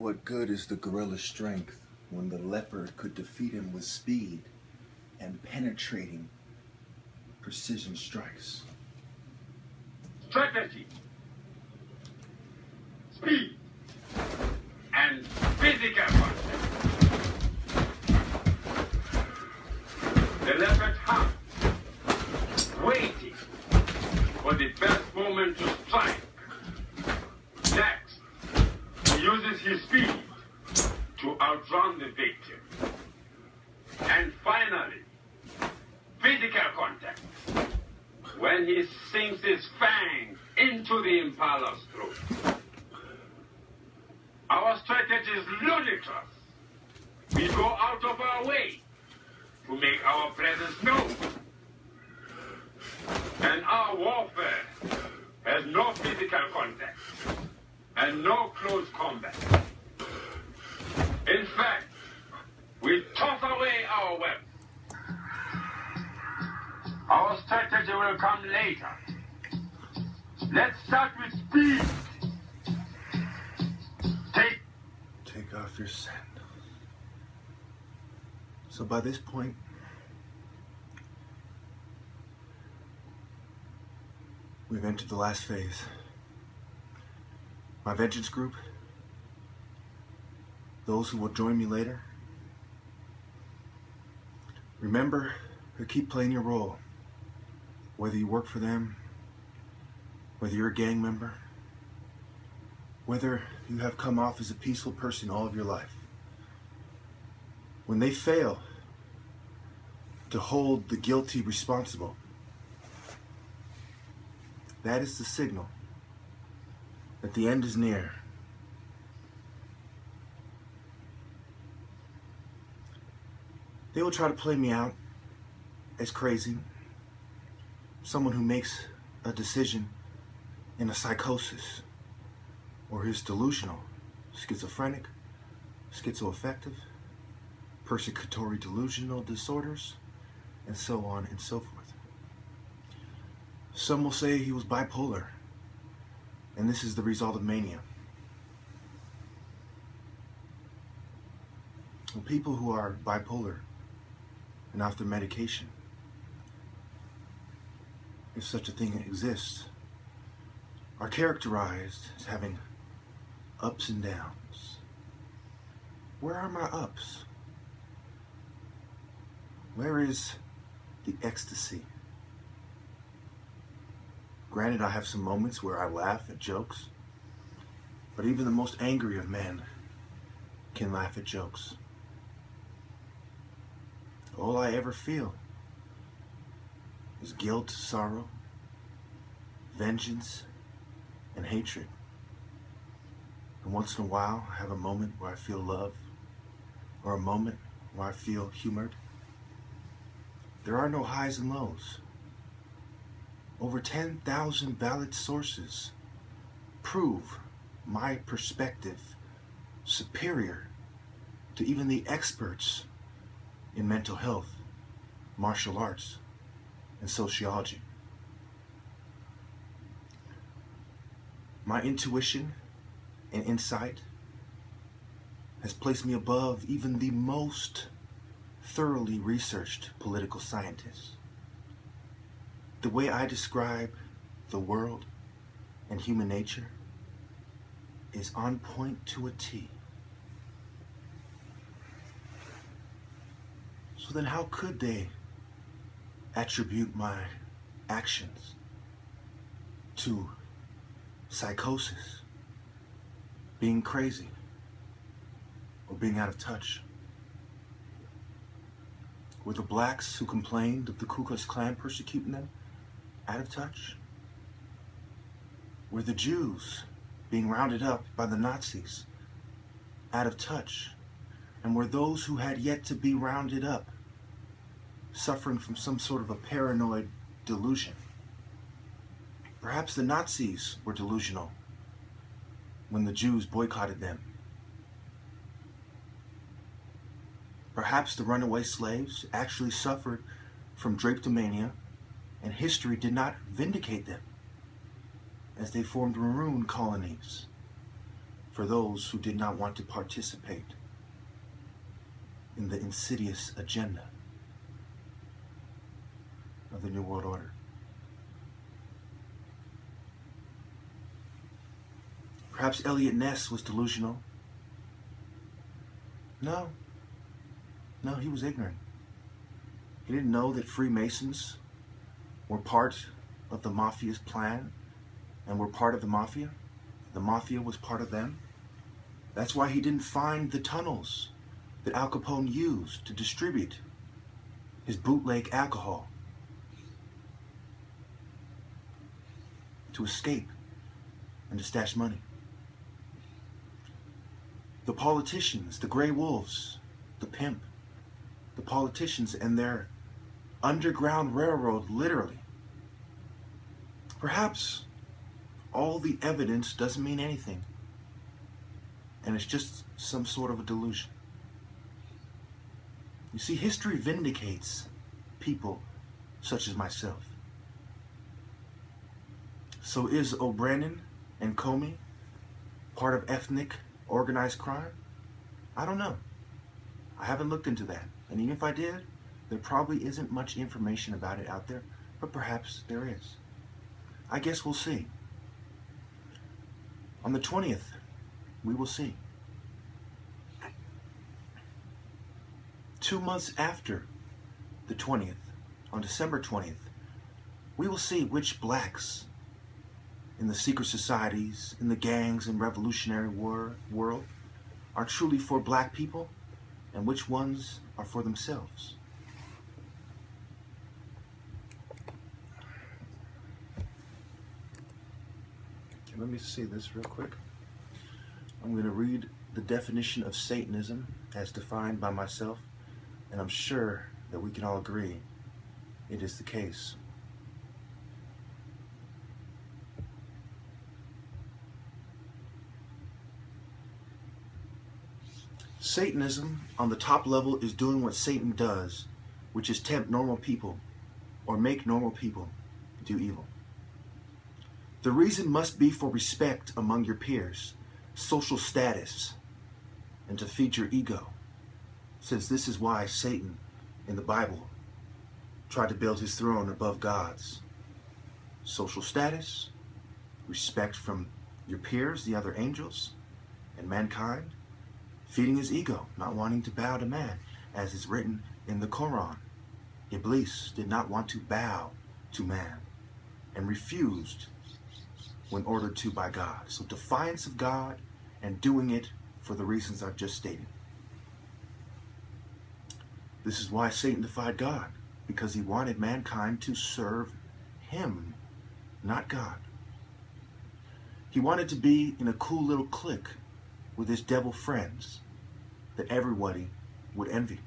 What good is the gorilla's strength when the leopard could defeat him with speed and penetrating precision strikes? Strategy, speed, and physical contact. The leopard hunt, waiting for the best moment to strike. Next, he uses his speed to outrun the victim. And finally, physical contact, when he sinks his fangs into the impala's throat. Our strategy is ludicrous. We go out of our way to make our presence known. And our warfare has no physical contact and no close combat. In fact, we toss away our weapons. Our strategy will come later. Let's start with speed. Take off your sandals. So by this point, we've entered the last phase. My vengeance group, those who will join me later, remember to keep playing your role. Whether you work for them, whether you're a gang member, whether you have come off as a peaceful person all of your life. When they fail to hold the guilty responsible, that is the signal that the end is near. They will try to play me out as crazy, someone who makes a decision in a psychosis, or is delusional, schizophrenic, schizoaffective, persecutory delusional disorders, and so on and so forth. Some will say he was bipolar, and this is the result of mania. Well, people who are bipolar and off their medication, if such a thing exists, are characterized as having ups and downs. Where are my ups? Where is the ecstasy? Granted, I have some moments where I laugh at jokes, but even the most angry of men can laugh at jokes. All I ever feel is guilt, sorrow, vengeance, and hatred. And once in a while, I have a moment where I feel love, or a moment where I feel humored. There are no highs and lows. Over 10,000 valid sources prove my perspective superior to even the experts in mental health, martial arts, and sociology. My intuition and insight has placed me above even the most thoroughly researched political scientists. The way I describe the world and human nature is on point to a T. So then how could they attribute my actions to psychosis, being crazy, or being out of touch? Were the blacks who complained of the Ku Klux Klan persecuting them out of touch? Were the Jews being rounded up by the Nazis out of touch? And were those who had yet to be rounded up suffering from some sort of a paranoid delusion? Perhaps the Nazis were delusional when the Jews boycotted them. Perhaps the runaway slaves actually suffered from drapetomania, and history did not vindicate them as they formed maroon colonies for those who did not want to participate in the insidious agenda of the New World Order. Perhaps Eliot Ness was delusional. No, he was ignorant. He didn't know that Freemasons were part of the mafia's plan and were part of the mafia. The mafia was part of them. That's why he didn't find the tunnels that Al Capone used to distribute his bootleg alcohol, to escape and to stash money. The politicians, the gray wolves, the pimp, the politicians and their underground railroad, literally. Perhaps all the evidence doesn't mean anything, and it's just some sort of a delusion. You see, history vindicates people such as myself. So is O'Brien and Comey part of ethnic organized crime? I don't know. I haven't looked into that. And even if I did, there probably isn't much information about it out there, but perhaps there is. I guess we'll see. On the 20th, we will see. 2 months after the 20th, on December 20th, we will see which blacks in the secret societies, in the gangs and revolutionary world are truly for black people and which ones are for themselves. Okay, let me see this real quick. I'm going to read the definition of Satanism as defined by myself, and I'm sure that we can all agree it is the case. Satanism, on the top level, is doing what Satan does, which is tempt normal people or make normal people do evil. The reason must be for respect among your peers, social status, and to feed your ego, since this is why Satan in the Bible tried to build his throne above God's. Social status, respect from your peers, the other angels, and mankind, feeding his ego, not wanting to bow to man, as is written in the Quran. Iblis did not want to bow to man and refused when ordered to by God. So defiance of God and doing it for the reasons I've just stated. This is why Satan defied God, because he wanted mankind to serve him, not God. He wanted to be in a cool little clique with his devil friends that everybody would envy.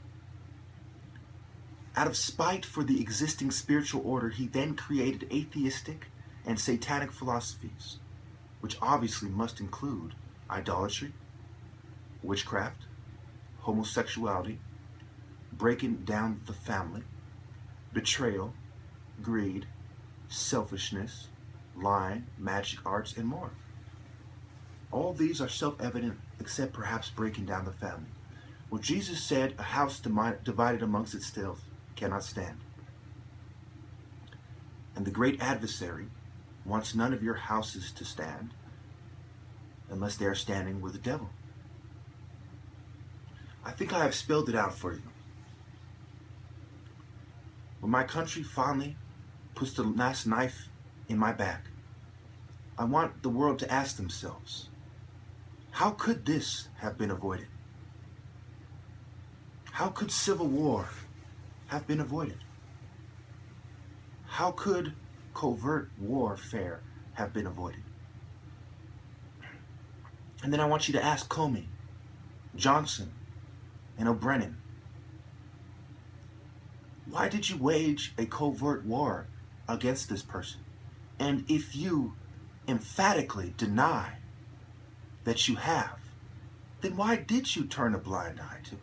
Out of spite for the existing spiritual order, he then created atheistic and satanic philosophies, which obviously must include idolatry, witchcraft, homosexuality, breaking down the family, betrayal, greed, selfishness, lying, magic arts, and more. All these are self-evident, except perhaps breaking down the family. Well, Jesus said, a house divided amongst itself cannot stand. And the great adversary wants none of your houses to stand unless they are standing with the devil. I think I have spelled it out for you. When my country finally puts the last knife in my back, I want the world to ask themselves, how could this have been avoided? How could civil war have been avoided? How could covert warfare have been avoided? And then I want you to ask Comey, Johnson, and O'Brien, why did you wage a covert war against this person? And if you emphatically deny that you have, then why did you turn a blind eye to it?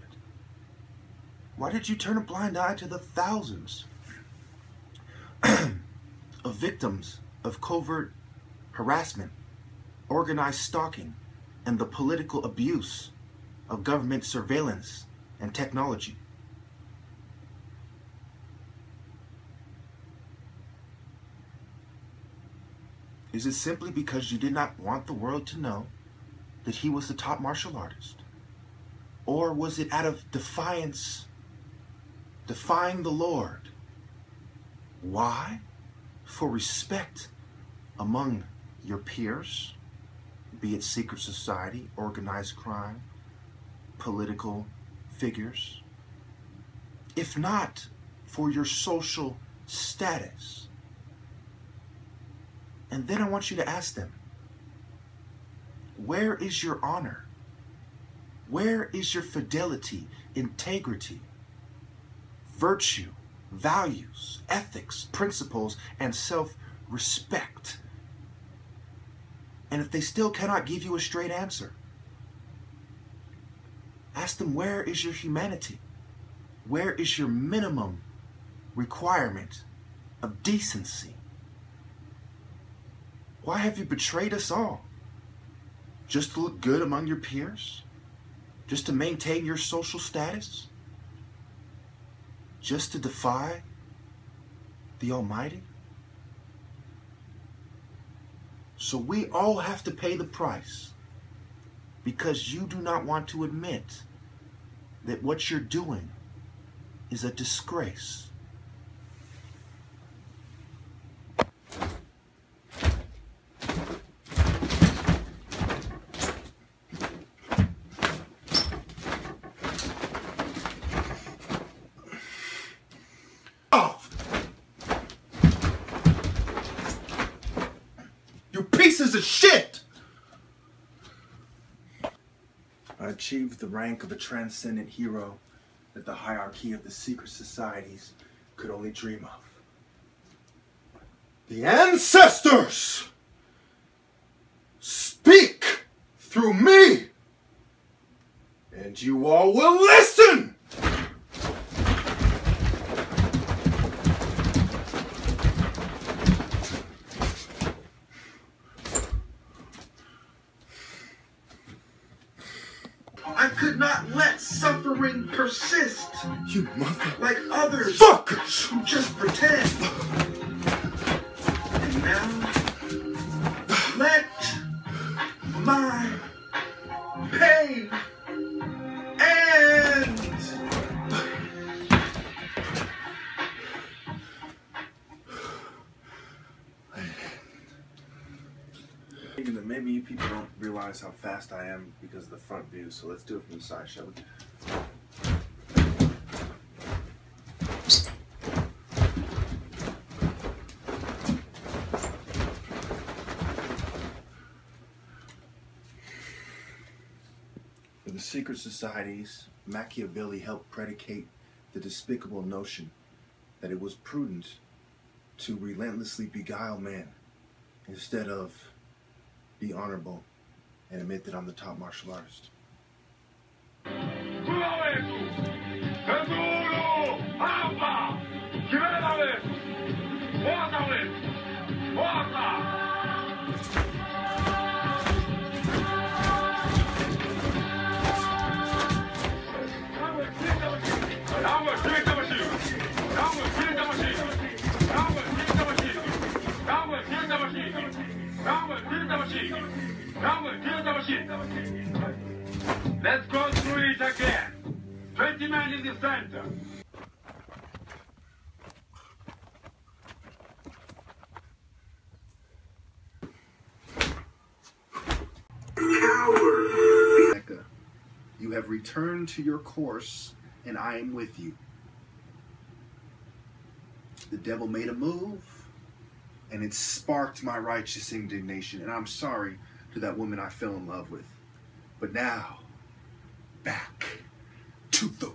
Why did you turn a blind eye to the thousands of victims of covert harassment, organized stalking, and the political abuse of government surveillance and technology? Is it simply because you did not want the world to know that he was the top martial artist? Or was it out of defiance, defying the Lord? Why? For respect among your peers, be it secret society, organized crime, political figures. If not for your social status. And then I want you to ask them, where is your honor? Where is your fidelity, integrity, virtue, values, ethics, principles, and self-respect? And if they still cannot give you a straight answer, ask them, where is your humanity? Where is your minimum requirement of decency? Why have you betrayed us all? Just to look good among your peers? Just to maintain your social status? Just to defy the Almighty? So we all have to pay the price because you do not want to admit that what you're doing is a disgrace. Pieces of shit! I achieved the rank of a transcendent hero that the hierarchy of the secret societies could only dream of. The ancestors speak through me, and you all will listen! I could not let suffering persist. You mother... like others fuckers who just pretend. And now, let my pain end. Thinking that maybe you people don't realize how fast I am because of the front view, so let's do it from the side, shall we? For the secret societies, Machiavelli helped predicate the despicable notion that it was prudent to relentlessly beguile man instead of be honorable and admit that I'm the top martial artist. Let's go through it again. 20 men in the center. Coward. You have returned to your course, and I am with you. The devil made a move, and it sparked my righteous indignation, and I'm sorry to that woman I fell in love with. But now, back to the